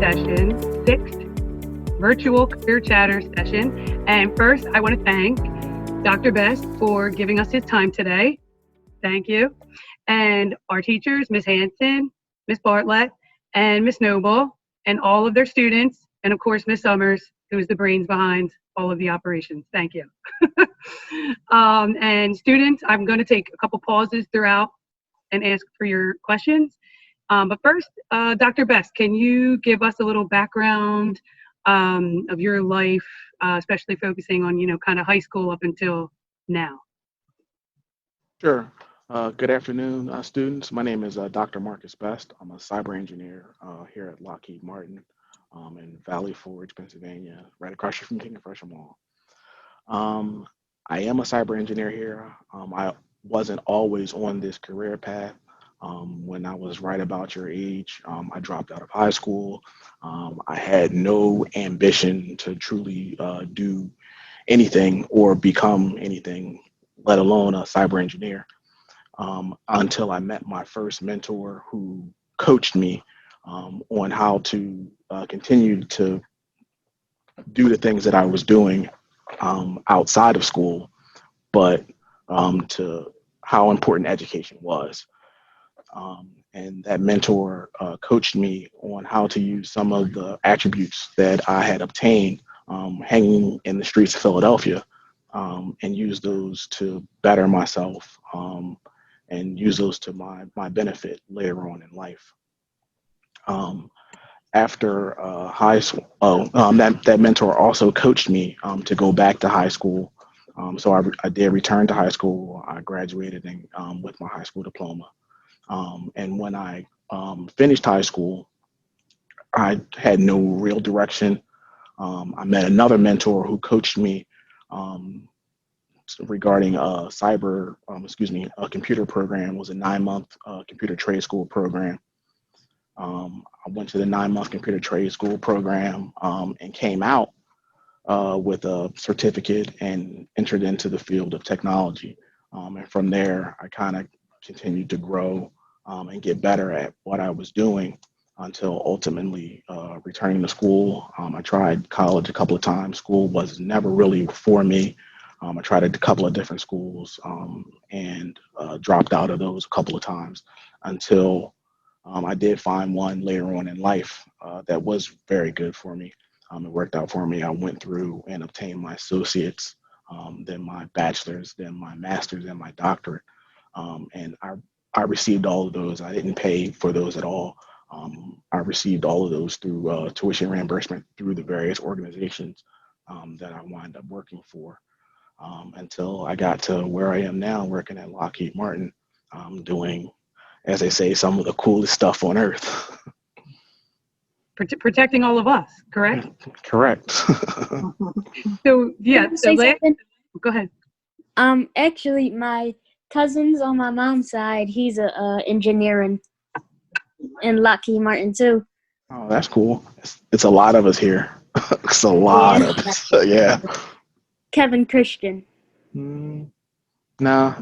session, sixth virtual career chatter session. And first, I want to thank Dr. Best for giving us his time today. Thank you. And our teachers, Ms. Hanson, Ms. Bartlett, and Ms. Noble, and all of their students, and of course, Ms. Summers, who's the brains behind all of the operations. Thank you. And students, I'm going to take a couple pauses throughout and ask for your questions. But first, Dr. Best, can you give us a little background of your life, especially focusing on, kind of high school up until now? Sure. Good afternoon, students. My name is Dr. Marcus Best. I'm a cyber engineer here at Lockheed Martin in Valley Forge, Pennsylvania, right across from King of Prussia Mall. I am a cyber engineer here. I wasn't always on this career path. When I was right about your age, I dropped out of high school. I had no ambition to truly do anything or become anything, let alone a cyber engineer, until I met my first mentor who coached me on how to continue to do the things that I was doing outside of school, but to how important education was. And that mentor coached me on how to use some of the attributes that I had obtained hanging in the streets of Philadelphia, and use those to better myself, and use those to my benefit later on in life. Um, After high school, that mentor also coached me to go back to high school. So I did return to high school. I graduated with my high school diploma. And when I finished high school, I had no real direction. I met another mentor who coached me um, regarding a computer program. It was a 9-month computer trade school program. I went to the 9-month computer trade school program and came out with a certificate and entered into the field of technology. And from there, I kind of continued to grow and get better at what I was doing until ultimately returning to school. I tried college a couple of times. School was never really for me. I tried a couple of different schools and dropped out of those a couple of times until I did find one later on in life that was very good for me. It worked out for me. I went through and obtained my associates, then my bachelor's, then my master's, and my doctorate. And I received all of those. I didn't pay for those at all. I received all of those through tuition reimbursement through the various organizations that I wound up working for, until I got to where I am now, working at Lockheed Martin, doing, as they say, some of the coolest stuff on earth. Protecting all of us, correct? Correct. So, Can yeah, I say something? go ahead. Actually, my cousins on my mom's side, he's a engineer in Lockheed Martin too. Oh, that's cool. It's a lot of us here. It's a lot Yeah, of us. Yeah. Kevin Christian. Mm, nah,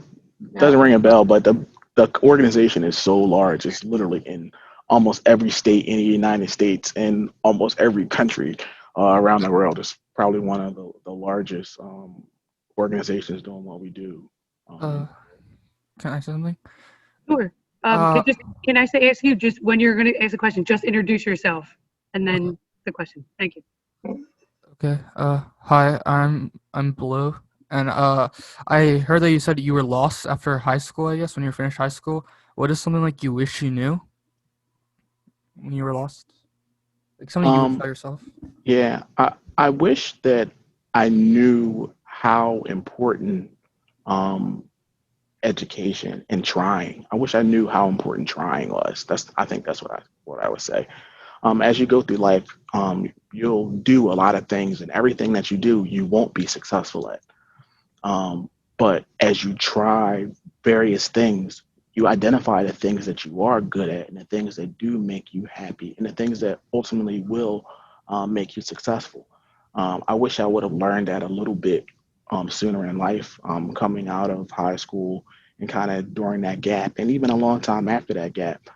doesn't No. ring a bell, but the organization is so large. It's literally in almost every state in the United States and almost every country around the world. It's probably one of the largest organizations doing what we do. Uh, Um, can I say something? Sure. Uh, Can I ask you just when you're going to ask a question, just introduce yourself and then the question. Thank you. okay. Hi, I'm Blue, and I heard that you said you were lost after high school. I guess when you finished high school, what is something like you wish you knew when you were lost? Like something you wish um, about yourself. yeah, I wish that I knew how important um, education and trying. I wish I knew how important trying was. I think that's what I would say. As you go through life, you'll do a lot of things, and everything that you do, you won't be successful at. But as you try various things, you identify the things that you are good at and the things that do make you happy and the things that ultimately will make you successful. I wish I would have learned that a little bit sooner in life, coming out of high school and kind of during that gap, and even a long time after that gap.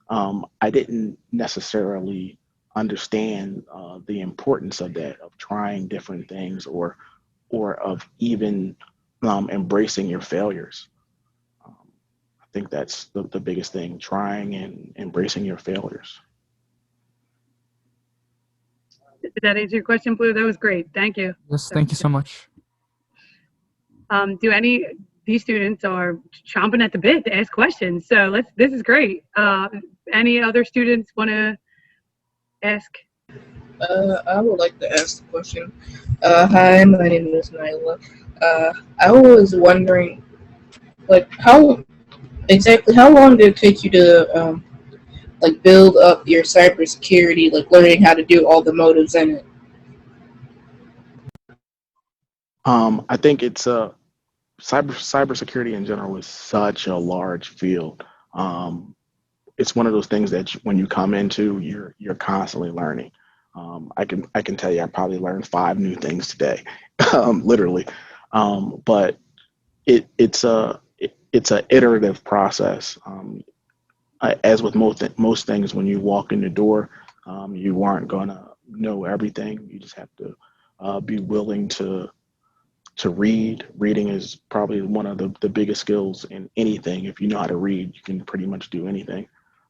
I didn't necessarily understand the importance of that, of trying different things, or of even embracing your failures. Um, I think that's the biggest thing, trying and embracing your failures. Did that answer your question, Blue? That was great. Thank you. Yes, thank you so much. Do any these students are chomping at the bit to ask questions? So this is great. Any other students want to ask? I would like to ask the question. Hi, my name is Nyla. I was wondering, like, how long did it take you to, like, build up your cybersecurity, like, learning how to do all the motives in it? I think it's cybersecurity in general is such a large field. Um, it's one of those things that when you come into, you're constantly learning. I can tell you, I probably learned 5 new things today, literally. But it's a iterative process. As with most things, when you walk in the door, you aren't gonna know everything. You just have to be willing to read. Reading is probably one of the biggest skills in anything. If you know how to read, you can pretty much do anything.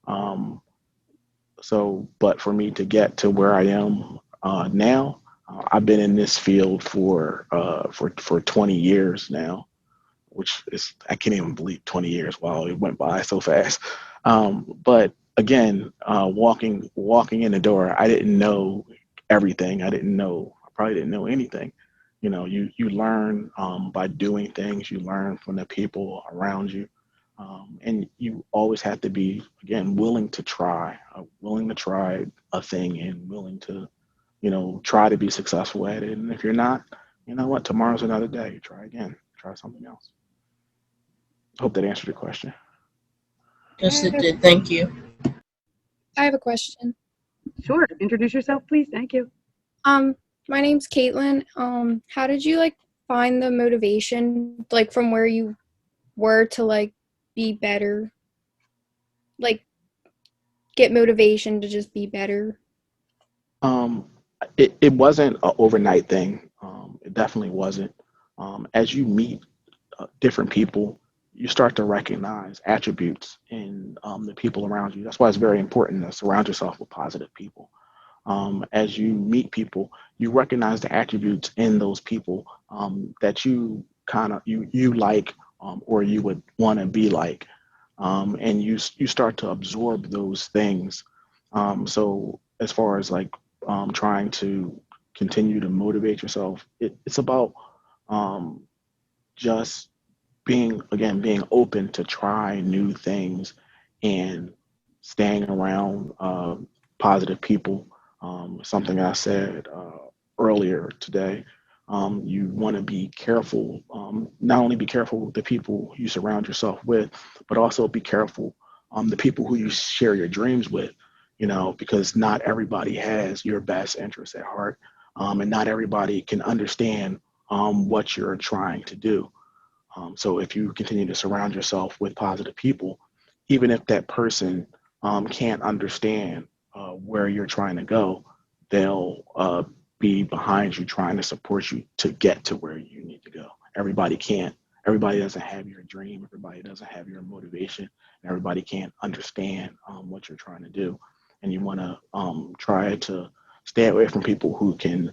Um, but for me to get to where I am now, I've been in this field for 20 years now, which is, I can't even believe 20 years. Wow, it went by so fast. But again, walking in the door, I didn't know everything. I probably didn't know anything. You learn by doing things. You learn from the people around you, and you always have to be, again, willing to try a thing, and willing to, try to be successful at it. And if you're not, you know what? Tomorrow's another day. Try again. Try something else. Hope that answered your question. Yes, it did. Thank you. I have a question. Sure. Introduce yourself, please. Thank you. My name's Caitlin. How did you find the motivation from where you were to be better? Get motivation to just be better? Um, it wasn't an overnight thing. It definitely wasn't. As you meet different people, you start to recognize attributes in the people around you. That's why it's very important to surround yourself with positive people. As you meet people, you recognize the attributes in those people that you like, or you would want to be like, and you start to absorb those things. So as far as trying to continue to motivate yourself, it's about um, just being open to try new things, and staying around positive people. Something I said earlier today. You want to be careful, not only be careful with the people you surround yourself with, but also be careful the people who you share your dreams with, because not everybody has your best interests at heart, and not everybody can understand what you're trying to do. So if you continue to surround yourself with positive people, even if that person can't understand where you're trying to go, they'll be behind you, trying to support you to get to where you need to go. Everybody can't. Everybody doesn't have your dream. Everybody doesn't have your motivation. And everybody can't understand what you're trying to do. And you want to try to stay away from people who can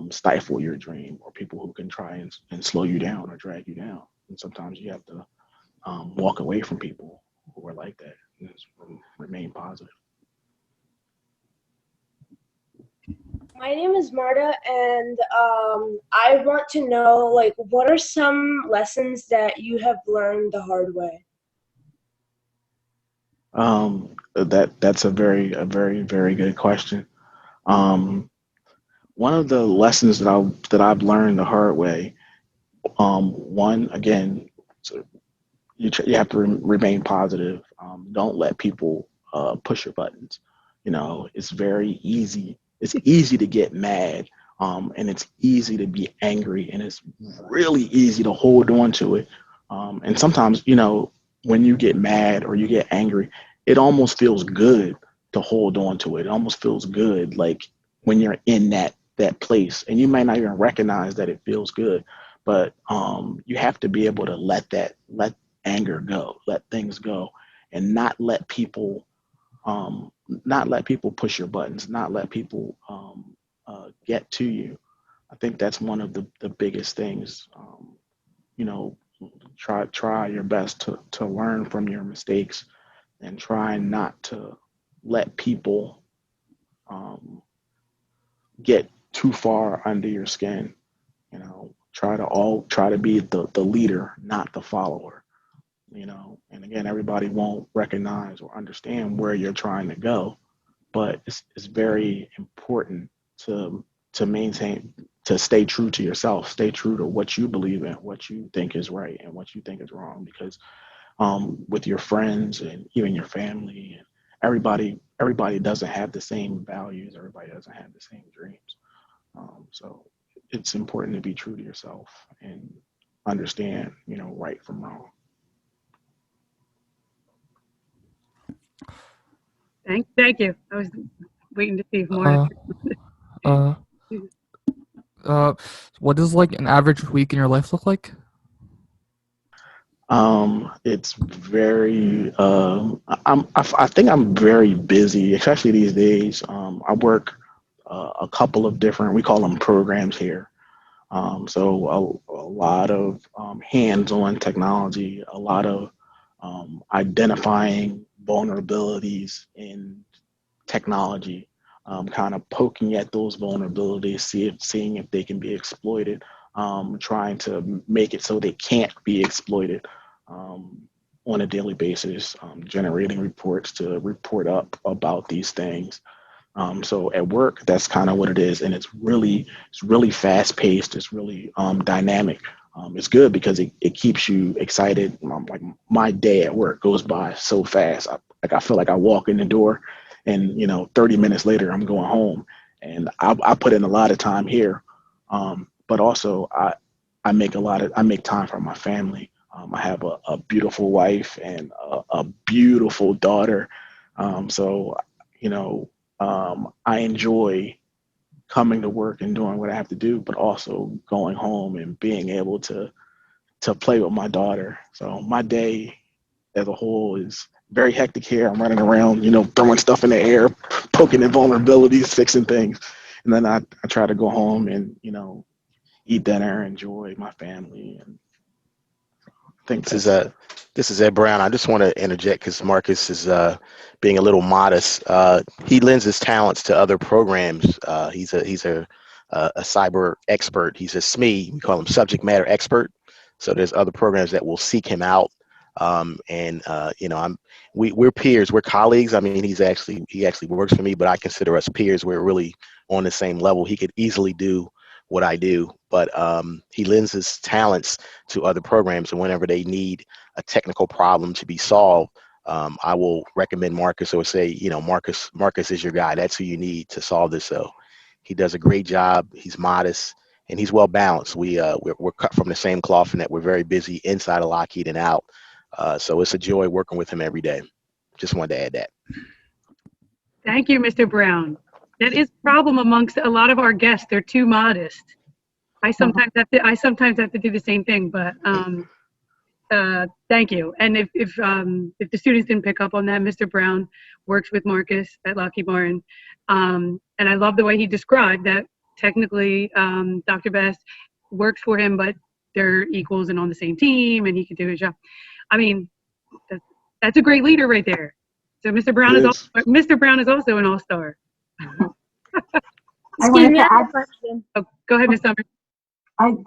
stifle your dream, or people who can try and slow you down or drag you down. And sometimes you have to walk away from people who are like that, and just remain positive. My name is Marta, and I want to know, what are some lessons that you have learned the hard way? That's a very, very good question. Um, One of the lessons that I've learned the hard way, one, again, so you have to remain positive. Don't let people push your buttons. It's very easy. It's easy to get mad, and it's easy to be angry, and it's really easy to hold on to it. And sometimes, when you get mad or you get angry, it almost feels good to hold on to it. It almost feels good, like when you're in that place, and you might not even recognize that it feels good, but you have to be able to let anger go, let things go, and not let people push your buttons, not let people get to you. I think that's one of the biggest things. You know, try your best to learn from your mistakes, and try not to let people get too far under your skin. You know, try to be the leader, not the follower. You know, and again, everybody won't recognize or understand where you're trying to go, but it's very important to maintain, to stay true to yourself, stay true to what you believe in, what you think is right and what you think is wrong, because with your friends and even your family, and everybody doesn't have the same values, everybody doesn't have the same dreams. So it's important to be true to yourself and understand, you know, right from wrong. Thank you. I was waiting to see if more. Uh, uh, uh, what does like an average week in your life look like? It's very, I think I'm very busy, especially these days. I work a couple of different, we call them programs here. So a lot of hands-on technology, a lot of identifying vulnerabilities in technology, kind of poking at those vulnerabilities, seeing if they can be exploited, trying to make it so they can't be exploited um, on a daily basis, generating reports to report up about these things. So at work, that's kind of what it is, and it's really fast paced. It's really dynamic. It's good because it keeps you excited. Like my day at work goes by so fast. I feel like I walk in the door, and 30 minutes later I'm going home. And I put in a lot of time here, but also I make time for my family. I have a beautiful wife and a beautiful daughter. So you know I enjoy coming to work and doing what I have to do, but also going home and being able to play with my daughter. So my day as a whole is very hectic here. I'm running around, throwing stuff in the air, poking at vulnerabilities, fixing things. And then I try to go home and, eat dinner, enjoy my family. And I think This is this is Ed Brown. I just want to interject because Marcus is being a little modest. He lends his talents to other programs. He's a cyber expert. He's a SME. We call him subject matter expert. So there's other programs that will seek him out. We're peers. We're colleagues. I mean, he actually works for me, but I consider us peers. We're really on the same level. He could easily do what I do, but he lends his talents to other programs, and whenever they need a technical problem to be solved, I will recommend Marcus or say, Marcus is your guy. That's who you need to solve this. So he does a great job. He's modest and he's well balanced. We're cut from the same cloth in that we're very busy inside of Lockheed and out. So it's a joy working with him every day. Just wanted to add that. Thank you, Mr. Brown. That is a problem amongst a lot of our guests. They're too modest. I sometimes have to do the same thing, but thank you. And if the students didn't pick up on that, Mr. Brown works with Marcus at Lockheed Martin, and I love the way he described that. Technically, Dr. Best works for him, but they're equals and on the same team, and he can do his job. I mean, that's a great leader right there. So Mr. Brown is also an all-star. Excuse me, I have a question. Oh, go ahead, Ms. Summers.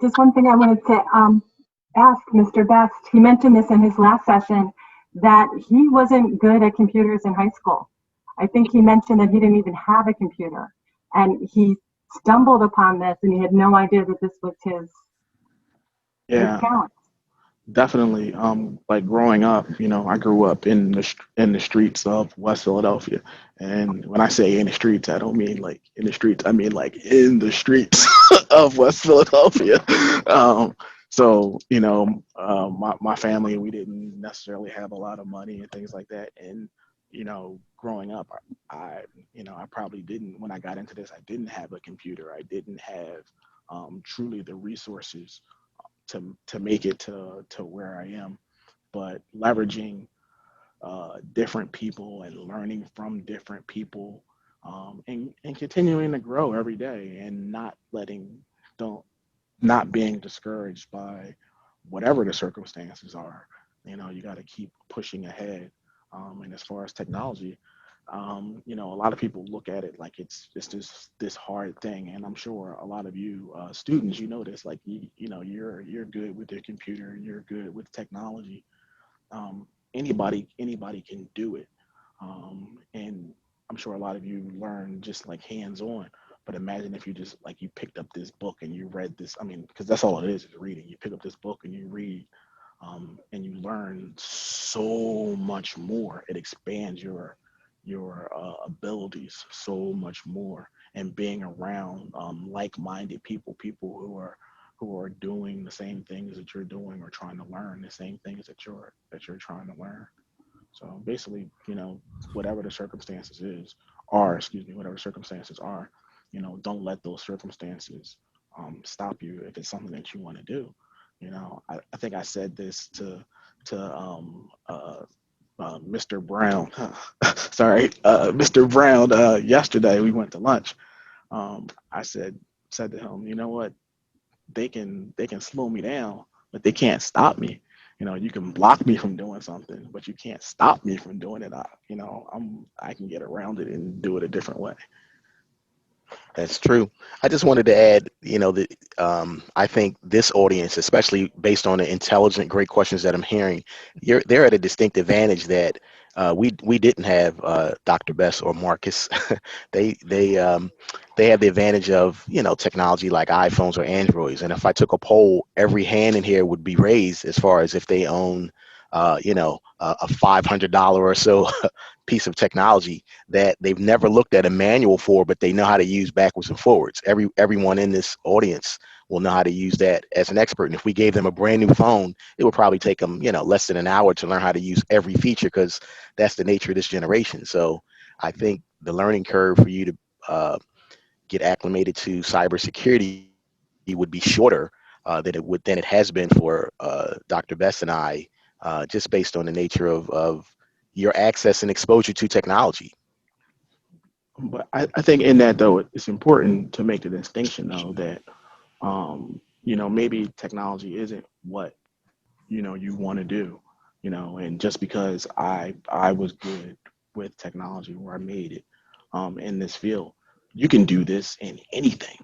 Just one thing I wanted to ask Mr. Best. He mentioned this in his last session, that he wasn't good at computers in high school. I think he mentioned that he didn't even have a computer, and he stumbled upon this, and he had no idea that this was his talent. Definitely. Like growing up, I grew up in the streets of West Philadelphia. And when I say in the streets, I don't mean like in the streets. I mean like in the streets of West Philadelphia. So, my family, we didn't necessarily have a lot of money and things like that. And growing up, I probably didn't, when I got into this, I didn't have a computer. I didn't have truly the resources to make it to where I am. But leveraging different people and learning from different people, and continuing to grow every day, and don't not being discouraged by whatever the circumstances are. You got to keep pushing ahead. And as far as technology, a lot of people look at it like it's just this hard thing, and I'm sure a lot of you students, this, like you're good with your computer, you're good with technology. Anybody can do it, and I'm sure a lot of you learn just like hands on. But imagine if you just like you picked up this book and you read this. I mean, because that's all it is reading. You pick up this book and you read, and you learn so much more. It expands your abilities so much more, and being around like-minded people who are doing the same things that you're doing, or trying to learn the same things that you're trying to learn. So basically, whatever the circumstances whatever circumstances are, don't let those circumstances stop you if it's something that you want to do. I think I said this to Mr. Brown. Sorry, Mr. Brown. Yesterday we went to lunch. I said to him, you know what? They can slow me down, but they can't stop me. You can block me from doing something, but you can't stop me from doing it. I can get around it and do it a different way. That's true. I just wanted to add, that I think this audience, especially based on the intelligent, great questions that I'm hearing, they're at a distinct advantage that we didn't have Dr. Best or Marcus. They have the advantage of technology like iPhones or Androids. And if I took a poll, every hand in here would be raised as far as if they own, a $500 or so piece of technology that they've never looked at a manual for, but they know how to use backwards and forwards. Everyone in this audience will know how to use that as an expert. And if we gave them a brand new phone, it would probably take them, less than an hour to learn how to use every feature, because that's the nature of this generation. So I think the learning curve for you to get acclimated to cybersecurity would be shorter than it has been for Dr. Best and I, just based on the nature of your access and exposure to technology. But I think in that, though, it's important to make the distinction, though, that maybe technology isn't what you want to do, and just because I was good with technology, where I made it in this field, you can do this in anything.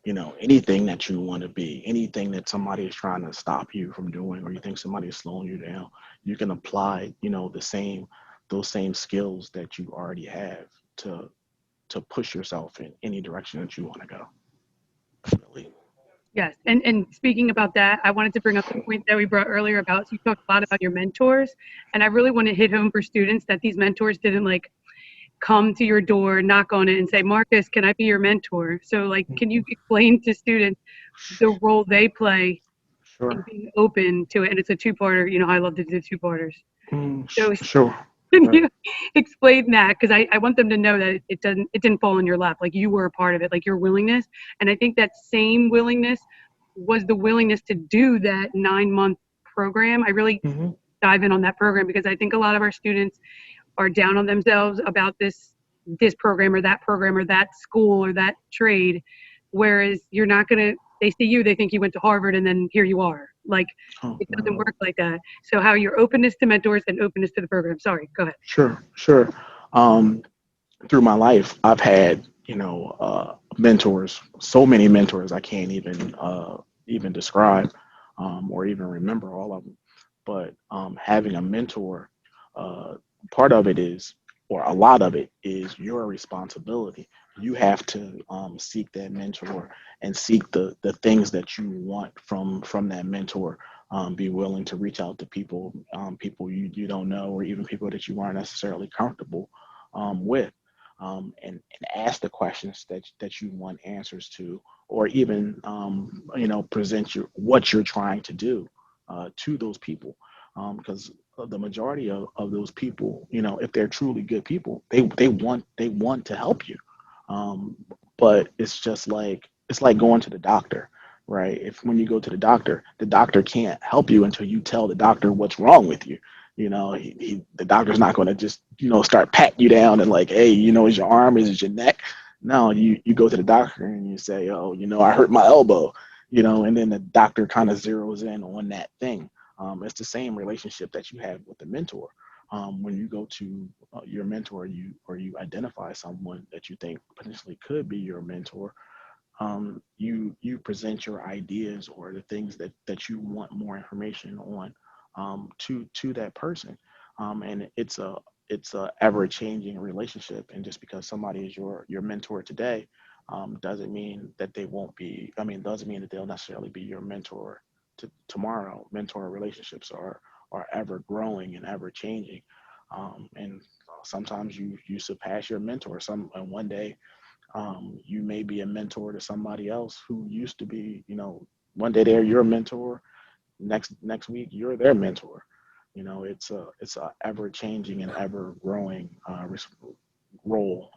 Anything that you want to be, anything that somebody is trying to stop you from doing, or you think somebody is slowing you down, you can apply, those same skills that you already have to push yourself in any direction that you want to go. Definitely. Yes, and speaking about that, I wanted to bring up the point that we brought earlier about, so you talked a lot about your mentors, and I really want to hit home for students that these mentors didn't like come to your door, knock on it, and say, Marcus, can I be your mentor? So like, can you explain to students the role they play in Sure. being open to it? And it's a two-parter, I love to do two-parters. So Sure. can you explain that? Because I want them to know that it didn't fall in your lap. Like, you were a part of it, like your willingness. And I think that same willingness was the willingness to do that 9-month program. I really dive in on that program, because I think a lot of our students are down on themselves about this program or that school or that trade. Whereas you're not going to, they see you, they think you went to Harvard, and then here you are. Like, it doesn't work like that. So how your openness to mentors and openness to the program. Sorry, go ahead. Sure. Through my life, I've had, mentors, so many mentors I can't even describe, or even remember all of them. But having a mentor, part of it is, or a lot of it is, your responsibility. You have to seek that mentor and seek the things that you want from that mentor. Be willing to reach out to people, you don't know, or even people that you aren't necessarily comfortable with, and ask the questions that you want answers to, or even present what you're trying to do to those people, because the majority of those people, you know, if they're truly good people, they want to help you. Um, but it's just like it's like going to the doctor, right? If when you go to the doctor can't help you until you tell the doctor what's wrong with you. You know, the doctor's not going to just, you know, start patting you down and like, hey, you know, is your arm, is it your neck? No, you go to the doctor and you say, oh, you know, I hurt my elbow, you know, and then the doctor kind of zeroes in on that thing. It's the same relationship that you have with the mentor. When you go to your mentor, you identify someone that you think potentially could be your mentor. You present your ideas or the things that you want more information on, to that person, and it's a ever changing relationship. And just because somebody is your mentor today, doesn't mean that they won't be. I mean, doesn't mean that they'll necessarily be your mentor tomorrow. Mentor relationships are ever growing and ever changing, and sometimes you surpass your mentor. And one day, you may be a mentor to somebody else who used to be, you know, one day they're your mentor, next week you're their mentor. You know, it's a ever changing and ever growing role.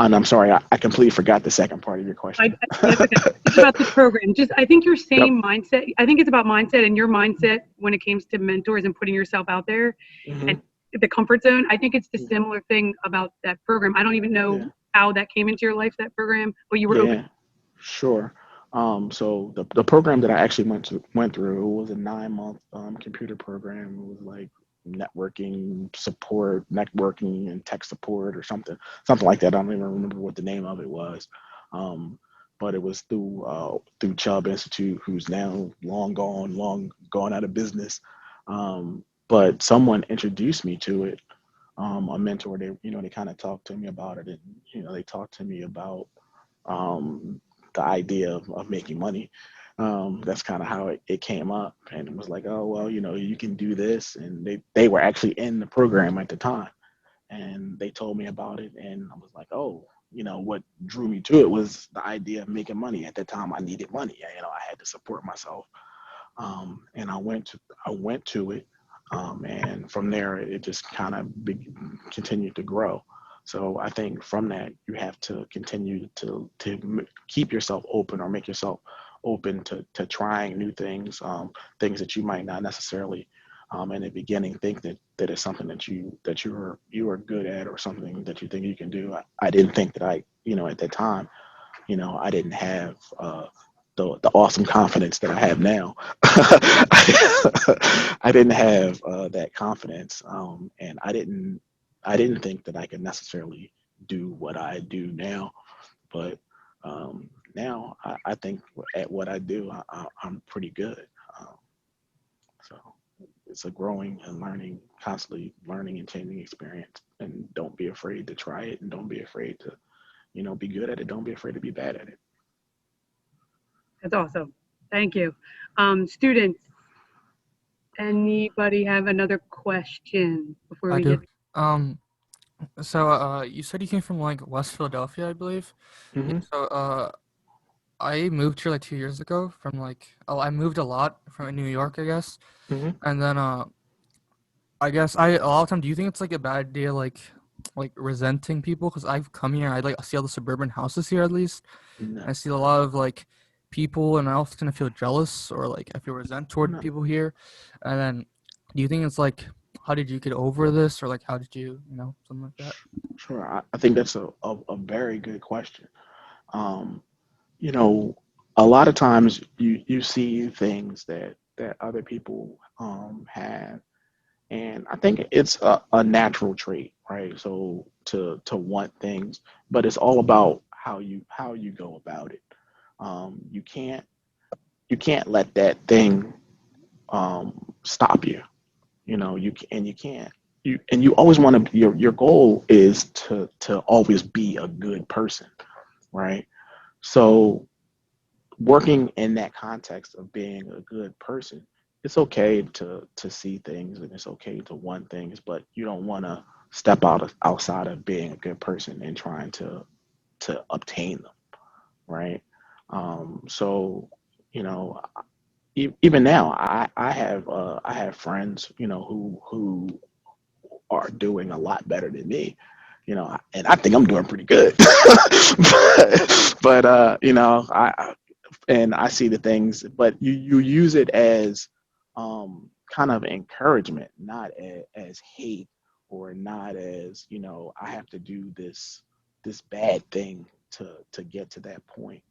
And I'm sorry, I completely forgot the second part of your question. That's okay. It's about the program. Just, I think your Yep. same mindset. I think it's about mindset and your mindset when it comes to mentors and putting yourself out there Hmm. and the comfort zone. I think it's the similar thing about that program. I don't even know Yeah. how that came into your life, that program, but you were open. Yeah. Sure. So the program that I actually went through was a 9 month computer program. It was like networking support, networking and tech support or something like that. I don't even remember what the name of it was. Um, but it was through Chubb Institute, who's now long gone out of business. But someone introduced me to it. A mentor, they kind of talked to me about it, and they talked to me about um, the idea of making money. That's kind of how it came up, and it was like, oh well, you can do this, and they were actually in the program at the time, and they told me about it, and I was like, oh, what drew me to it was the idea of making money. At that time, I needed money. I had to support myself, and I went to it, and from there it just kind of continued to grow. So I think from that you have to continue to keep yourself open or make yourself open to trying new things, things that you might not necessarily in the beginning think that is something that you are good at or something that you think you can do. I didn't think that at that time, I didn't have the awesome confidence that I have now. I didn't have that confidence, and I didn't think that I could necessarily do what I do now. But now I think at what I do, I'm pretty good. Um, so it's a growing and learning, constantly learning and changing experience. And don't be afraid to try it, and don't be afraid to be good at it. Don't be afraid to be bad at it. That's awesome. Thank you. Students, anybody have another question before I we do. get? So you said you came from like West Philadelphia, I believe. Yeah, Hmm. so I moved here like 2 years ago from I moved a lot from New York, I guess. Hmm. And then I guess a lot of time, do you think it's like a bad idea like resenting people? Because I've come here, I like see all the suburban houses here at least. No, I see a lot of like people, and I often feel jealous or like I feel resent toward no. people here. And then, do you think it's like, how did you get over this, or like how did you, something like that? Sure. I think that's a very good question. Um, you know, a lot of times you see things that other people have, and I think it's a natural trait, right? So to want things, but it's all about how you go about it. You can't let that thing stop you. You can't. You always want to. Your goal is to always be a good person, right? So working in that context of being a good person, it's okay to see things and it's okay to want things, but you don't want to step outside of being a good person and trying to obtain them, right? So you know even now, I have friends, you know, who are doing a lot better than me, you know, and I think I'm doing pretty good. But you know, and I see the things, but you use it as kind of encouragement, not as hate, or not as, you know, I have to do this bad thing to get to that point.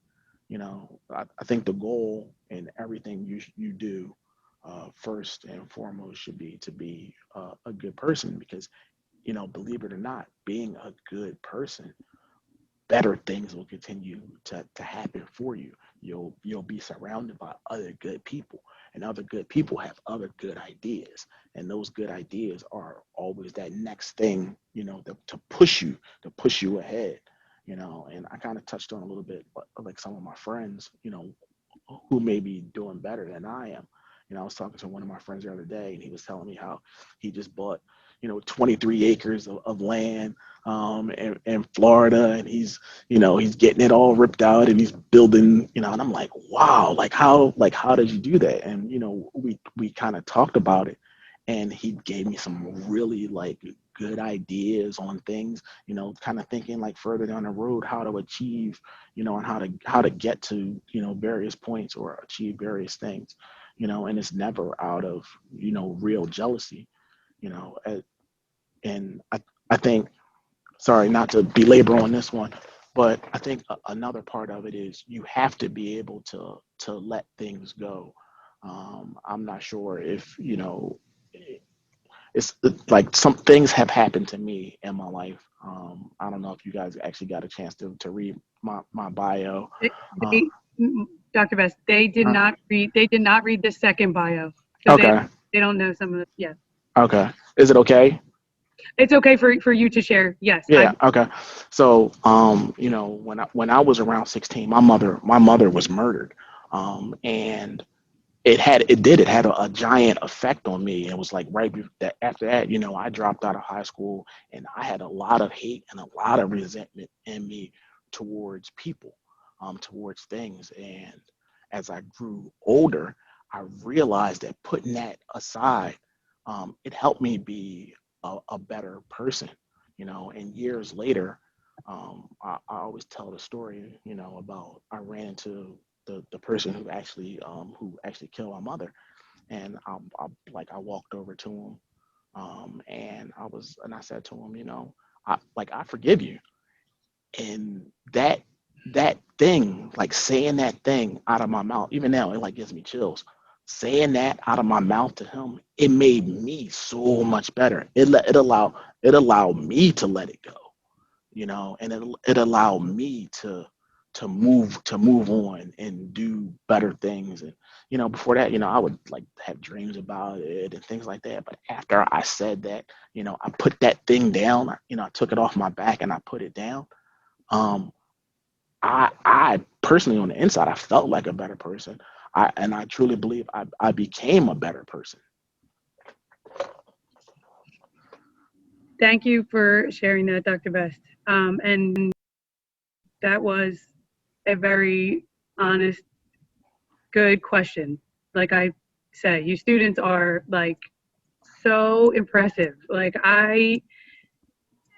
You know, I think the goal in everything you do, first and foremost, should be to be a good person, because, you know, believe it or not, being a good person, better things will continue to happen for you. You'll be surrounded by other good people, and other good people have other good ideas, and those good ideas are always that next thing, you know, to push you ahead. You know, and I kind of touched on a little bit, like some of my friends, you know, who may be doing better than I am. You know, I was talking to one of my friends the other day, and he was telling me how he just bought, you know, 23 acres of land in Florida, and he's, you know, he's getting it all ripped out, and he's building, you know, and I'm like, wow, like how did you do that? And you know, we kind of talked about it, and he gave me some really like good ideas on things, you know, kind of thinking like further down the road how to achieve, you know, and how to get to, you know, various points or achieve various things, you know, and it's never out of, you know, real jealousy, you know. And I think, sorry, not to belabor on this one, but I think another part of it is you have to be able to let things go. I'm not sure if, you know, it's like some things have happened to me in my life. I don't know if you guys actually got a chance to read my bio. They, Uh, they- Dr. Best, they did uh, not read. They did not read the second bio, so okay, they don't know some of the. Yeah, okay. Is it okay? it's okay for you to share. Yes, Yeah, okay. So, you know, when I was around 16, my mother was murdered, and it had a giant effect on me. It was like that after that, you know, I dropped out of high school, and I had a lot of hate and a lot of resentment in me towards people, towards things. And as I grew older, I realized that putting that aside, it helped me be a better person, you know. And years later, I always tell the story, you know, about I ran into the person who actually killed my mother, and I walked over to him, and I said to him, you know, I forgive you. And that thing, like saying that thing out of my mouth, even now it like gives me chills. Saying that out of my mouth to him, it made me so much better. It allowed me to let it go, you know, and it allowed me to move on and do better things. And you know, before that, you know, I would like have dreams about it and things like that. But after I said that, you know, I put that thing down. You know, I took it off my back and I put it down. Um, I personally, on the inside, I felt like a better person. I truly believe I became a better person. thank you for sharing that, Dr. Best. And that was a very honest, good question. Like I say, you students are like so impressive. Like I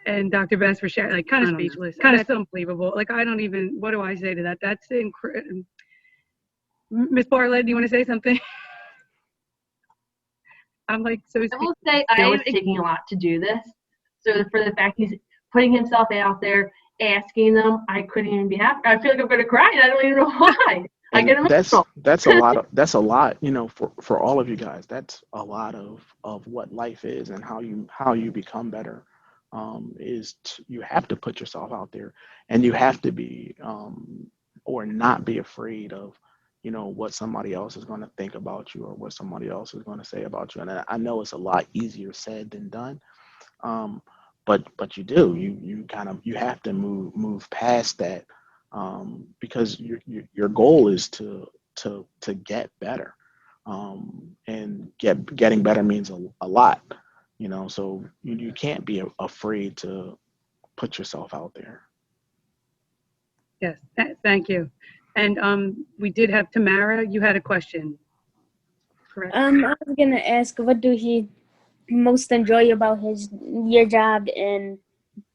and Dr. Best for sharing, like kind of speechless, kind of unbelievable. Like I don't even, what do I say to that? That's incredible. Miss Bartlett, do you want to say something? I'm like so. I will say I am taking a lot to do this. So for the fact he's putting himself out there, asking them, I couldn't even be happy. I feel like I'm going to cry, and I don't even know why. I And get emotional. that's a lot, you know, for all of you guys. That's a lot of what life is, and how you become better. You have to put yourself out there, and you have to be or not be afraid of, you know, what somebody else is going to think about you, or what somebody else is going to say about you. And I know it's a lot easier said than done, um, but you kind of you have to move past that, because your goal is to get better, and getting better means a lot, you know. So you can't be afraid to put yourself out there. Yes, thank you. And we did have Tamara. You had a question. correct? I was gonna ask, what do he most enjoy about your job, and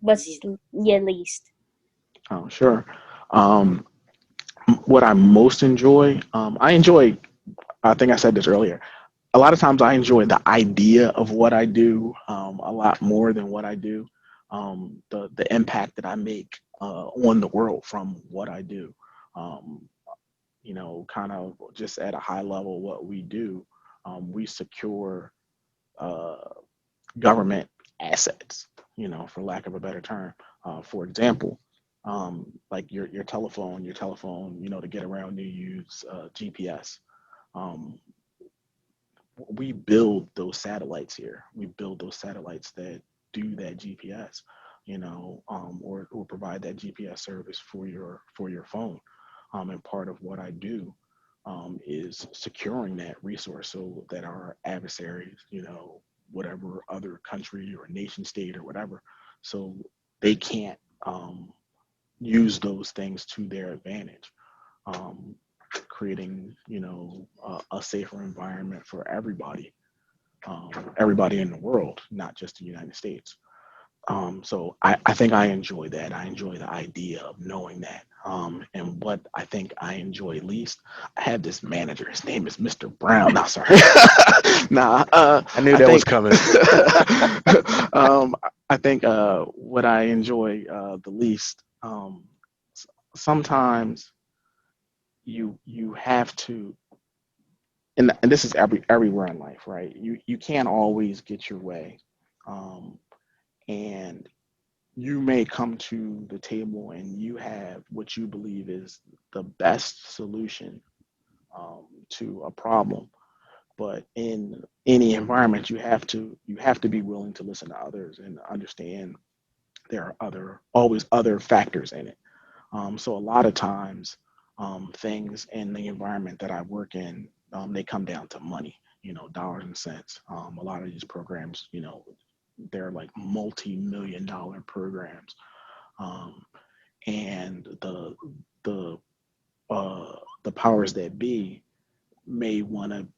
what's your least? Oh, sure. Um, what I most enjoy, I think I said this earlier. A lot of times I enjoy the idea of what I do a lot more than what I do. The impact that I make on the world from what I do. Um, kind of just at a high level, what we do, we secure uh, government assets, for lack of a better term. For example, like your telephone, to get around, you use GPS. Um, we build those satellites here. We build those satellites that do that GPS, or provide that GPS service for your phone. And part of what I do is securing that resource so that our adversaries, whatever other country or nation state or whatever, so they can't use those things to their advantage. Um, Creating, a safer environment for everybody in the world, not just the United States. So I think I enjoy that. I enjoy the idea of knowing that. And what I think I enjoy least, I have this manager. His name is Mr. Brown. No, sorry. Nah. I knew that was coming. I think what I enjoy the least. Sometimes you have to, and this is everywhere in life, right? You can't always get your way, and you may come to the table and you have what you believe is the best solution to a problem. But in any environment, you have to be willing to listen to others and understand there are always other factors in it. So a lot of times, things in the environment that I work in, they come down to money, dollars and cents. A lot of these programs, they're like multi-million dollar programs, um, and the the powers that be may want to,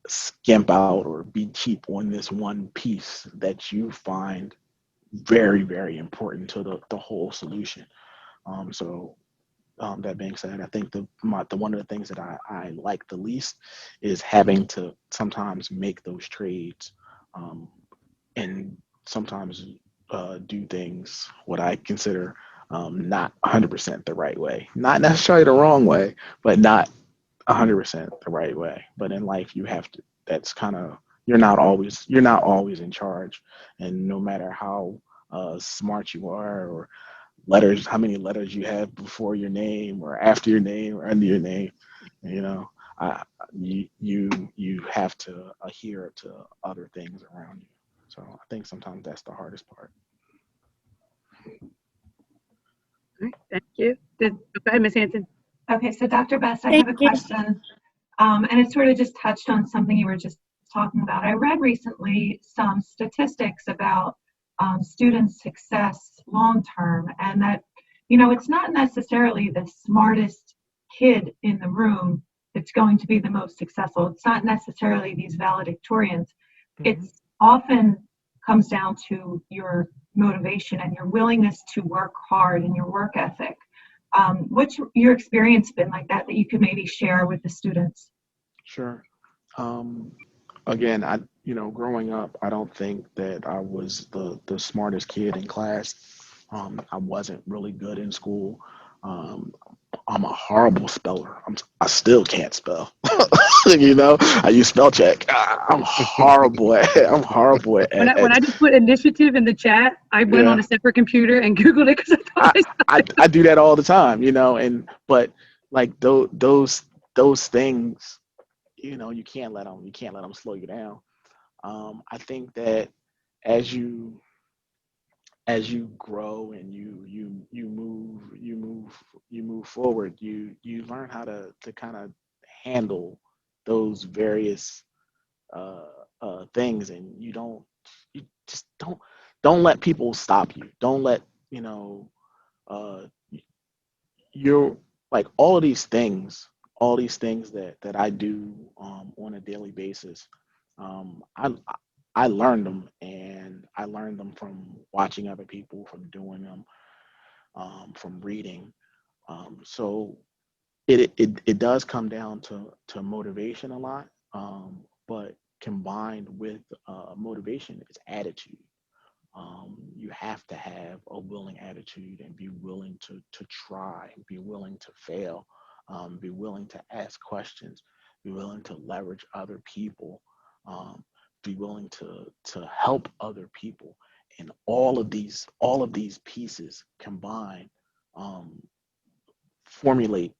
skimp out or be cheap on this one piece that you find very, very important to the whole solution. So that being said, I think the one of the things that I like the least is having to sometimes make those trades, um, and sometimes do things what I consider not 100% the right way, not necessarily the wrong way, but not 100% the right way. But in life, you have to. That's kind of, you're not always in charge, and no matter how smart you are, or how many letters you have before your name or after your name or under your name, you know, I, you have to adhere to other things around you. So I think sometimes that's the hardest part. All right, thank you. Go ahead, Ms. Hanson. Okay, so Dr. Best, I Thank have a you. question, and it sort of just touched on something you were just talking about. I read recently some statistics about student success long term, and that, it's not necessarily the smartest kid in the room that's going to be the most successful. It's not necessarily these valedictorians. It's often comes down to your motivation and your willingness to work hard and your work ethic. What's your experience been like that you could maybe share with the students? Sure. Again, growing up, I don't think that I was the smartest kid in class. I wasn't really good in school. Um, I'm a horrible speller. I still can't spell. I use spell check. I'm horrible When I just put initiative in the chat, I went on yeah. a separate computer and Googled it because I thought I do that all the time, but like those things, you can't let them slow you down. I think that as you grow and you move forward, you learn how to kind of handle those various uh, things, and you just don't let people stop you. Don't let you know uh, you're like all of these things, all these things that I do on a daily basis, I learned them, and I learned them from watching other people, from doing them, from reading. So it does come down to motivation a lot, but combined with motivation is attitude. You have to have a willing attitude and be willing to try, be willing to fail, be willing to ask questions, be willing to leverage other people, um, be willing to help other people, and all of these pieces combined um, formulate,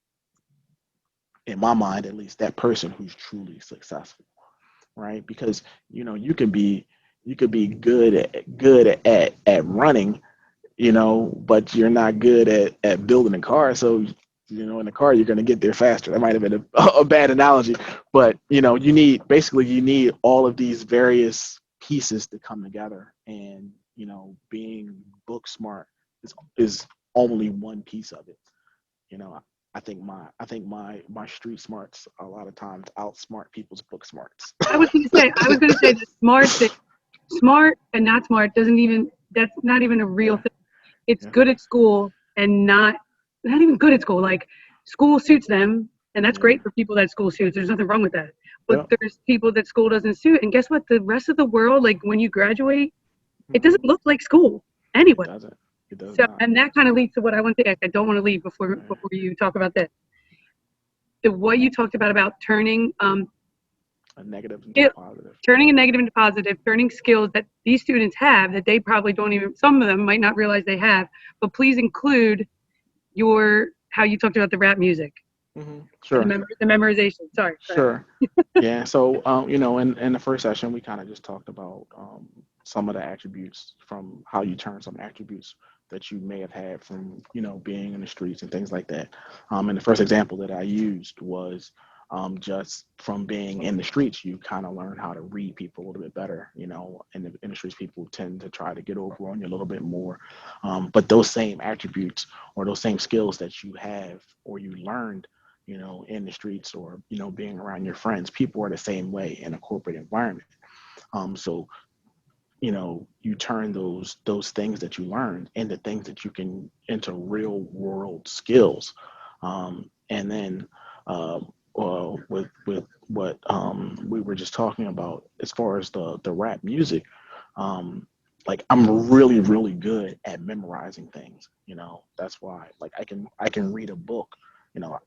in my mind at least, that person who's truly successful, right? Because you could be good at running, but you're not good at building a car. So, in a car, you're going to get there faster. That might have been a bad analogy, but you need all of these various pieces to come together. And, being book smart is only one piece of it. You know, I think my street smarts a lot of times outsmart people's book smarts. I was gonna say the smart thing, smart and not smart doesn't even, that's not even a real Yeah, thing. It's yeah, good at school and not even good at school. Like school suits them, and that's yeah, great for people that school suits. There's nothing wrong with that. But yeah. there's people that school doesn't suit, and guess what? The rest of the world, like when you graduate, it Hmm. doesn't look like school It anyway. doesn't. It does So, not. and that kind of leads to what I want to ask. I don't want to leave before Right. before you talk about that. What you talked about turning A negative into a it, positive. turning a negative into positive, turning skills that these students have that they probably don't even, some of them might not realize they have. But please include your how you talked about the rap music and Sure. the memorization. Sorry, go ahead. Sure. Yeah. So, in the first session, we kind of just talked about some of the attributes, from how you turn some attributes that you may have had from, being in the streets and things like that. And the first example that I used was just from being in the streets, you kind of learn how to read people a little bit better. In the streets, people tend to try to get over on you a little bit more. But those same attributes or those same skills that you have or you learned, in the streets, or, being around your friends, people are the same way in a corporate environment. So, you turn those things that you learned into things that you can into real world skills. And then with what we were just talking about as far as the rap music, um, like I'm really really good at memorizing things. That's why, like, I can read a book.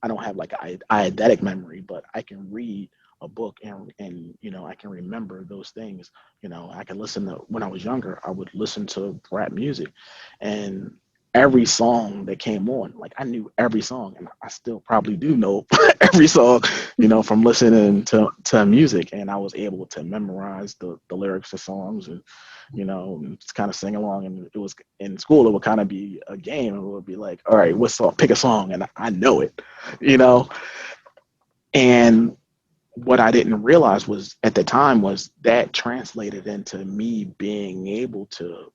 I don't have like eidetic memory, but I can read a book, and I can remember those things. I can listen to, when I was younger, I would listen to rap music, and every song that came on, like I knew every song, and I still probably do know every song, from listening to music, and I was able to memorize the lyrics of songs, and just kind of sing along. And it was in school, it would kind of be a game. It would be like, all right, what song? Pick a song, and I know it, you know. And what I didn't realize was at the time was that translated into me being able to,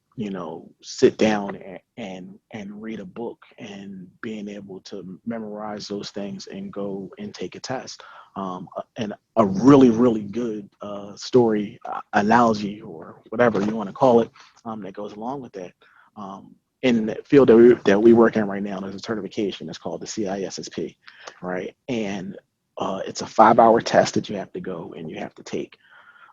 sit down and read a book, and being able to memorize those things and go and take a test. And a really, really good story, analogy, or whatever you want to call it, that goes along with that. In the field that we work in right now, there's a certification. It's called the CISSP, right? And it's a 5-hour test that you have to go and you have to take.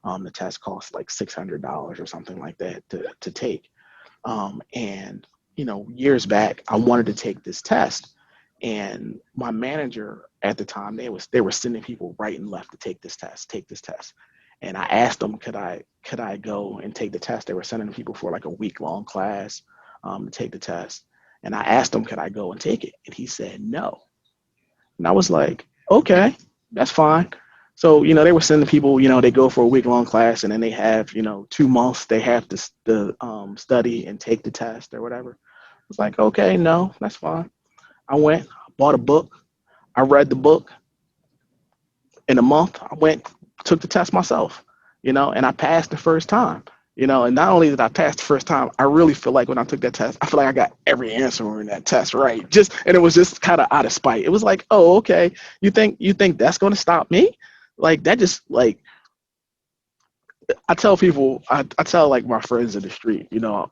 The test costs like $600 or something like that to take. And years back, I wanted to take this test, and my manager at the time, they were sending people right and left to take this test. And I asked them, could I go and take the test? They were sending people for like a week long class to take the test. And I asked him, could I go and take it? And he said no. And I was like, okay, that's fine. So, they were sending people, they go for a week long class, and then they have, 2 months they have to study and take the test or whatever. I was like, okay, no, that's fine. I went, bought a book. I read the book. In a month, I went, took the test myself, and I passed the first time, And not only did I pass the first time, I really feel like when I took that test, I feel like I got every answer in that test right. And it was just kind of out of spite. It was like, oh, okay, you think that's going to stop me? Like that just like I tell people, I tell like my friends in the street, I'm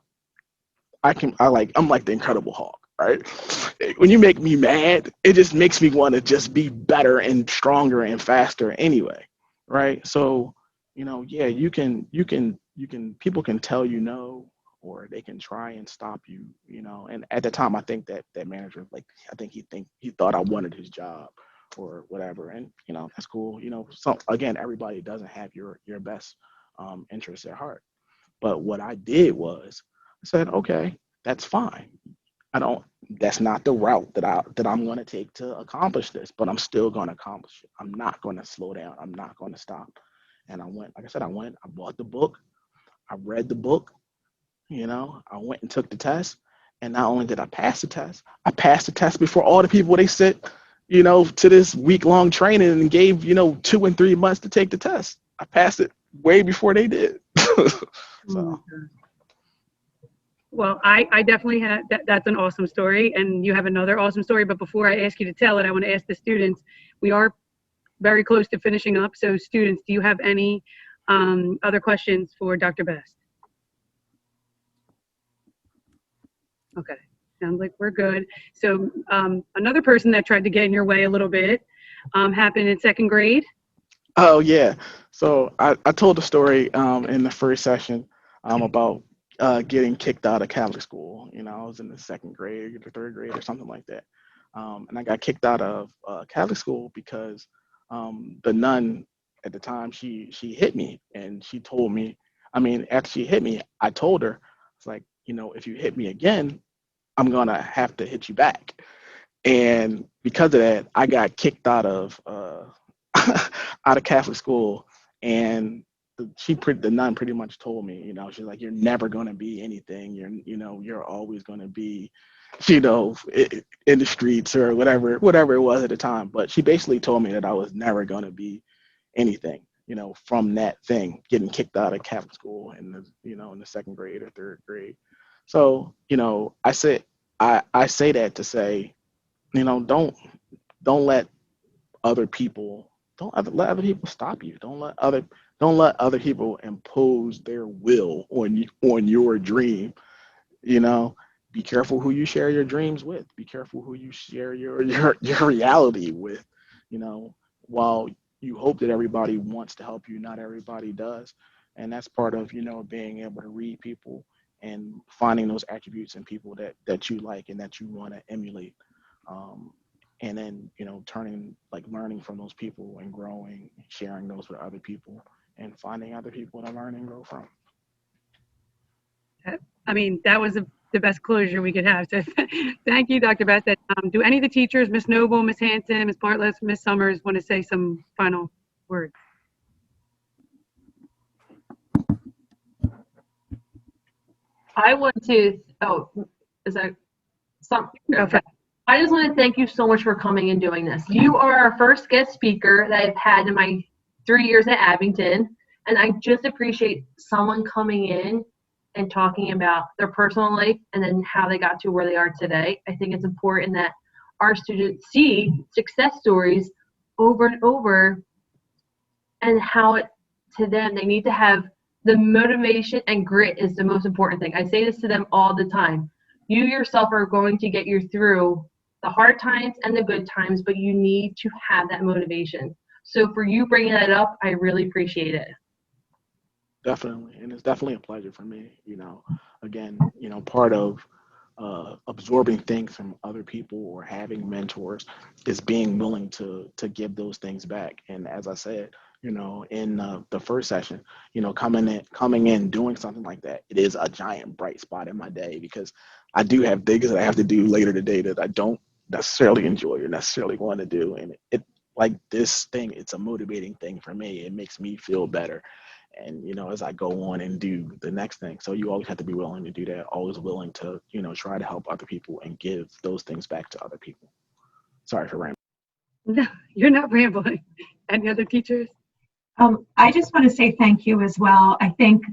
like the Incredible Hulk, right? When you make me mad, it just makes me want to just be better and stronger and faster anyway, right? So, yeah, people can tell you no, or they can try and stop you, And at the time, I think that manager, like, I think he thought I wanted his job or whatever, and that's cool. So again, everybody doesn't have your best interests at heart. But what I did was I said, okay, that's fine. That's not the route that I'm going to take to accomplish this, but I'm still going to accomplish it. I'm not going to slow down. I'm not going to stop. And I went, like I said, I bought the book. I read the book, I went and took the test. And not only did I pass the test, I passed the test before all the people they sent, to this week-long training and gave, 2 and 3 months to take the test. I passed it way before they did. So. Well, I definitely have that's an awesome story, and you have another awesome story. But before I ask you to tell it, I want to ask the students. We are very close to finishing up. So students, do you have any other questions for Dr. Best? Okay, sounds like we're good. So another person that tried to get in your way a little bit happened in 2nd grade. Oh yeah. So I told the story in the first session about getting kicked out of Catholic school. I was in the 2nd grade or 3rd grade or something like that. And I got kicked out of Catholic school because the nun at the time, she hit me, and she told me, after she hit me, I told her, it's like, if you hit me again, I'm going to have to hit you back. And because of that, I got kicked out of out of Catholic school, and the nun pretty much told me, she's like, you're never going to be anything. You're always going to be, in the streets or whatever it was at the time. But she basically told me that I was never going to be anything, from that thing, getting kicked out of Catholic school in the 2nd grade or 3rd grade. So, I say that to say, don't let other people let other people stop you. Don't let other people impose their will on your dream. Be careful who you share your dreams with. Be careful who you share your reality with. While you hope that everybody wants to help you, not everybody does, and that's part of being able to read people and finding those attributes in people that you like and that you want to emulate. And then learning from those people and growing, sharing those with other people, and finding other people to learn and grow from. That was the best closure we could have. So thank you, Dr. Best. Do any of the teachers, Miss Noble, Miss Hanson, Miss Bartlett, Miss Summers, want to say some final words? I want to, is that something? Okay. I just want to thank you so much for coming and doing this. You are our first guest speaker that I've had in my 3 years at Abington, and I just appreciate someone coming in and talking about their personal life and then how they got to where they are today. I think it's important that our students see success stories over and over, and how it to them, they need to have the motivation, and grit is the most important thing. I say this to them all the time. You yourself are going to get you through the hard times and the good times, but you need to have that motivation. So for you bringing that up, I really appreciate it. Definitely. And it's definitely a pleasure for me. Again, part of absorbing things from other people or having mentors is being willing to give those things back. And as I said, in the first session, coming in, doing something like that, it is a giant bright spot in my day, because I do have things that I have to do later today that I don't necessarily enjoy or necessarily want to do. And it like this thing, it's a motivating thing for me. It makes me feel better. And, as I go on and do the next thing. So you always have to be willing to do that, always willing to, try to help other people and give those things back to other people. Sorry for rambling. No, you're not rambling. Any other teachers? I just want to say thank you as well. I think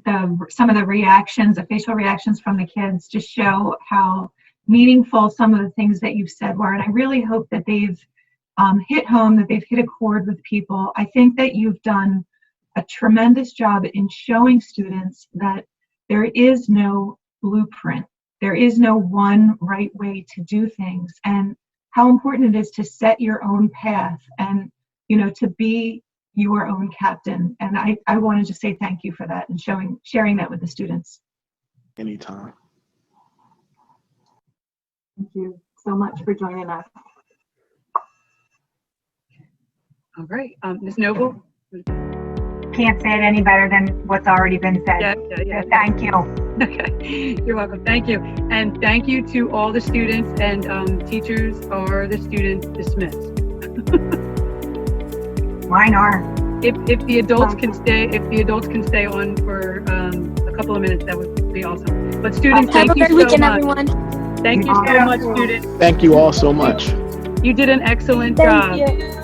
some of the reactions, the facial reactions from the kids just show how meaningful some of the things that you've said were. And I really hope that they've hit home, that they've hit a chord with people. I think that you've done a tremendous job in showing students that there is no blueprint. There is no one right way to do things, and how important it is to set your own path and, to be your own captain. And I wanted to say thank you for that and sharing that with the students. Anytime. Thank you so much for joining us. All right, Ms. Noble. Can't say it any better than what's already been said. Yeah. So thank you. Okay, you're welcome. Thank you. And thank you to all the students and teachers or the students dismissed. Mine are. If the adults can stay on for a couple of minutes, that would be awesome. But students, Have a thank you great so weekend, much. everyone. Thank you so much, students. Thank you all so much. You did an excellent job. Thank you.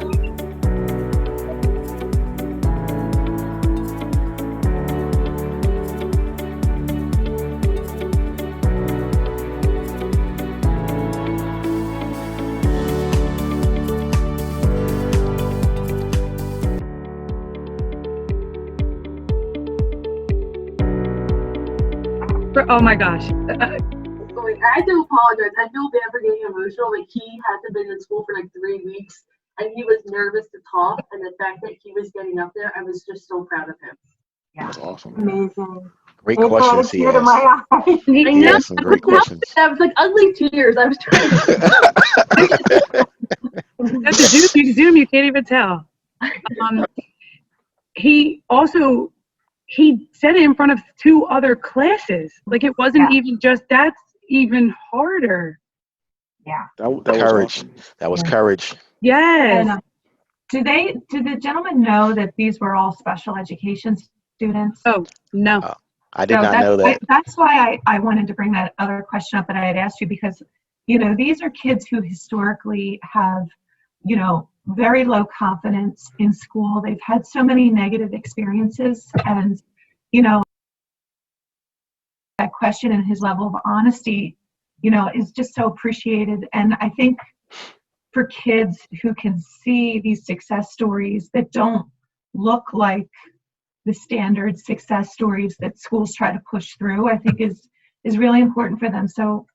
Oh my gosh. Like, I do apologize. I feel bad for getting emotional. Like, he hasn't been in school for like 3 weeks, and he was nervous to talk. And the fact that he was getting up there, I was just so proud of him. That's awesome. Amazing. Great It brought questions a he tear to asked. my eye. I He know. asked some great questions. That was like ugly tears. I was trying to. That's a Zoom, you can't even tell. He said it in front of 2 other classes. Like, it wasn't even just, that's even harder. Yeah. That was Courage. awesome. That was Yeah. courage. Yes. And, did the gentleman know that these were all special education students? Oh, no. I did So not know that. that's why I wanted to bring that other question up that I had asked you, because, these are kids who historically have, very low confidence in school. They've had so many negative experiences, and, that question and his level of honesty, is just so appreciated. And I think for kids who can see these success stories that don't look like the standard success stories that schools try to push through, I think is really important for them. So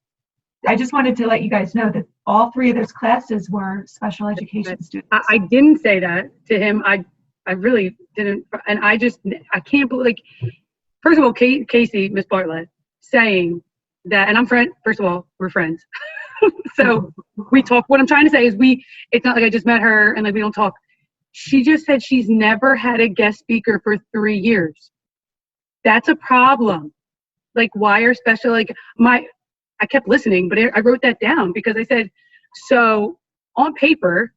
I just wanted to let you guys know that all 3 of those classes were special education students. I didn't say that to him. I really didn't. And I can't believe, like, first of all, Casey, Miss Bartlett, saying that, and I'm first of all, we're friends. So we talk. What I'm trying to say is it's not like I just met her and like we don't talk. She just said she's never had a guest speaker for 3 years. That's a problem. Like, why are special, I kept listening, but I wrote that down because I said, so on paper,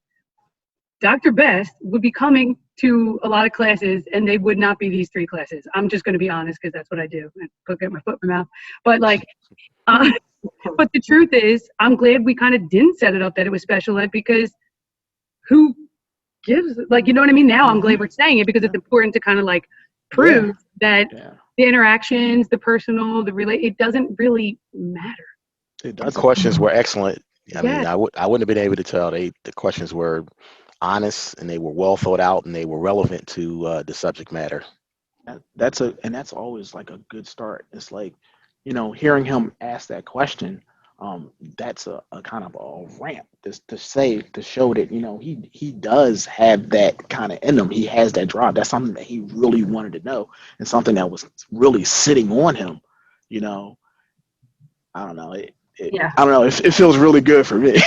Dr. Best would be coming to a lot of classes and they would not be these 3 classes. I'm just going to be honest because that's what I do. I get my foot in my mouth. But but the truth is, I'm glad we kind of didn't set it up that it was special ed, because who gives, you know what I mean? Now I'm glad we're saying it because it's important to kind of prove that the interactions, the personal, it doesn't really matter. It The does. questions were excellent. I mean, Yes. I wouldn't have been able to tell. The questions were honest and they were well thought out and they were relevant to the subject matter. That's always like a good start. It's like, hearing him ask that question, that's a kind of a ramp to show that, he does have that kind of in him. He has that drive. That's something that he really wanted to know and something that was really sitting on him, I don't know. Yeah. I don't know. It feels really good for me.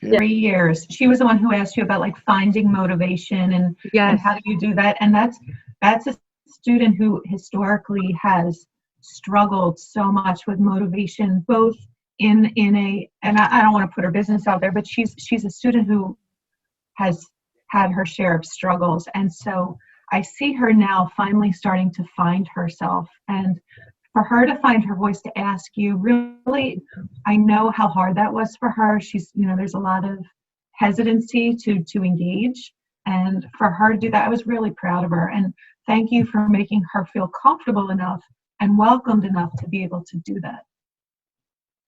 3 years. She was the one who asked you about finding motivation and how do you do that? And that's a student who historically has struggled so much with motivation, both in a, and I don't want to put her business out there, but she's a student who has had her share of struggles. And so I see her now finally starting to find herself, and for her to find her voice to ask you, really, I know how hard that was for her. She's, there's a lot of hesitancy to engage. And for her to do that, I was really proud of her. And thank you for making her feel comfortable enough and welcomed enough to be able to do that.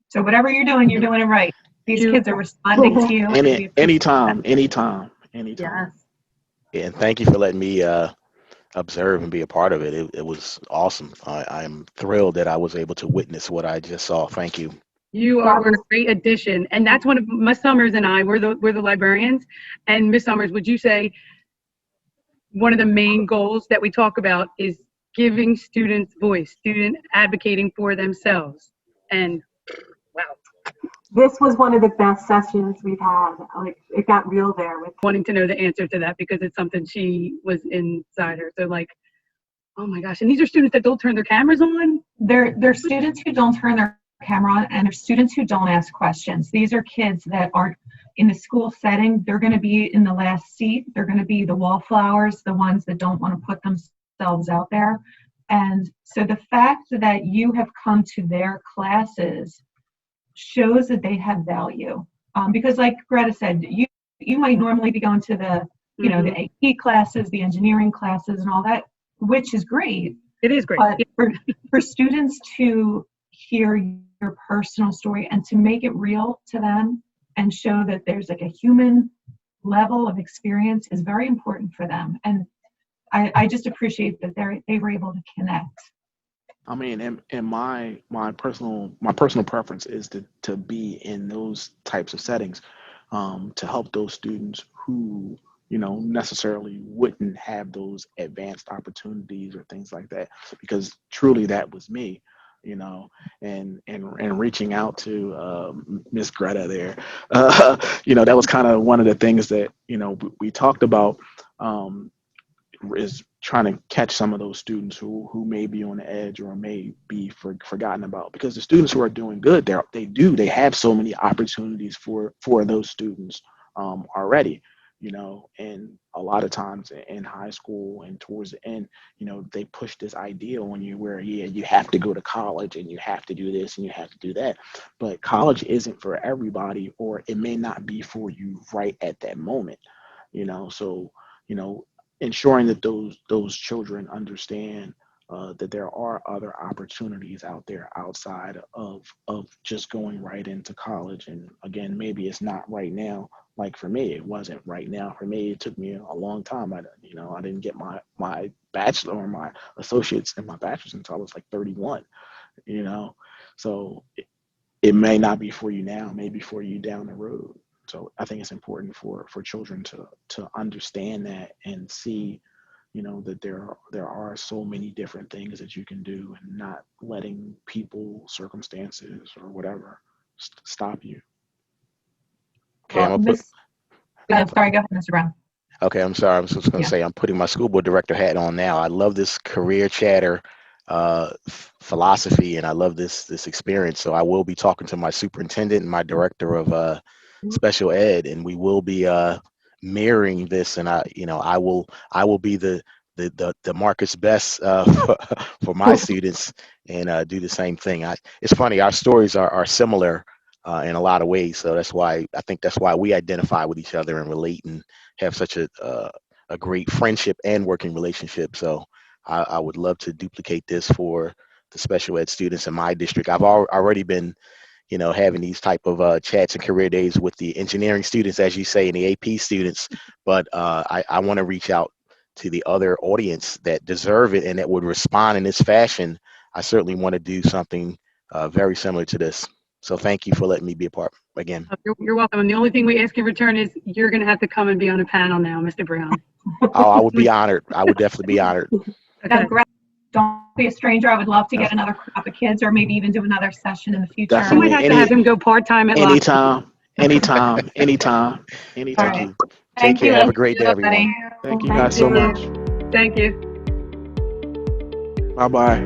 So whatever you're doing it right. These kids are responding to you. Anytime. Yes. And thank you for letting me observe and be a part of it. It was awesome. I'm thrilled that I was able to witness what I just saw. Thank you. You are a great addition, and that's one of Miss Summers and I. We're the librarians, and Miss Summers, would you say one of the main goals that we talk about is giving students voice, student advocating for themselves? And wow, This was one of the best sessions we've had. Like, it got real there with wanting to know the answer to that because it's something she was inside her. So like, oh my gosh, and these are students that don't turn their cameras on? They're students who don't turn their camera on, and they're students who don't ask questions. These are kids that aren't in the school setting. They're going to be in the last seat. They're going to be the wallflowers, the ones that don't want to put themselves out there. And so the fact that you have come to their classes shows that they have value. Because like Greta said, you might normally be going to the, you know, the AP classes, the engineering classes and all that, which is great. It is great. But for students to hear your personal story and to make it real to them and show that there's like a human level of experience is very important for them. And I just appreciate that they were able to connect. I mean, and my personal preference is to be in those types of settings, to help those students who, you know, necessarily wouldn't have those advanced opportunities or things like that, because truly that was me, you know, and reaching out to Miss Greta there, you know, that was kind of one of the things that, you know, we talked about, is trying to catch some of those students who may be on the edge or may be forgotten about, because the students who are doing good, they have so many opportunities for those students already, you know. And a lot of times in high school and towards the end, you know, they push this idea on you where, yeah, you have to go to college and you have to do this and you have to do that, but college isn't for everybody, or it may not be for you right at that moment, you know. So, you know, ensuring that those children understand that there are other opportunities out there outside of just going right into college. And again, maybe it's not right now. Like for me, it wasn't right now. For me, it took me a long time. I didn't get my bachelor or my associates and my bachelor's until I was like 31, you know. So it may not be for you now, maybe for you down the road. So I think it's important for children to understand that and see, you know, that there are so many different things that you can do, and not letting people, circumstances, or whatever stop you. Okay, I'm gonna sorry, go ahead, Mr. Brown. Okay, I'm sorry. I was just going to say, I'm putting my school board director hat on now. I love this career chatter philosophy, and I love this experience. So I will be talking to my superintendent and my director of special ed, and we will be mirroring this. And I will be the Marcus Best for my students, and do the same thing. It's funny, our stories are similar in a lot of ways. So I think that's why we identify with each other and relate and have such a great friendship and working relationship. So I would love to duplicate this for the special ed students in my district. I've already been, having these type of chats and career days with the engineering students, as you say, and the AP students. But I want to reach out to the other audience that deserve it and that would respond in this fashion. I certainly want to do something very similar to this. So thank you for letting me be a part again. You're welcome. And the only thing we ask in return is you're going to have to come and be on a panel now, Mr. Brown. Oh, I would be honored. I would definitely be honored. Okay. Don't be a stranger. I would love to get another crop of kids, or maybe even do another session in the future. We might have to have him go part-time at anytime. Anytime. Thank you. Take care. Have a great day, everyone. Thank you guys so much. Thank you. Bye-bye.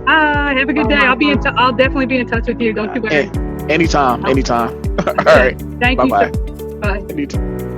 Bye. Have a good day. I'll definitely be in touch with you. Don't you worry. Anytime. All right. Thank you. Bye-bye. Bye. Anytime.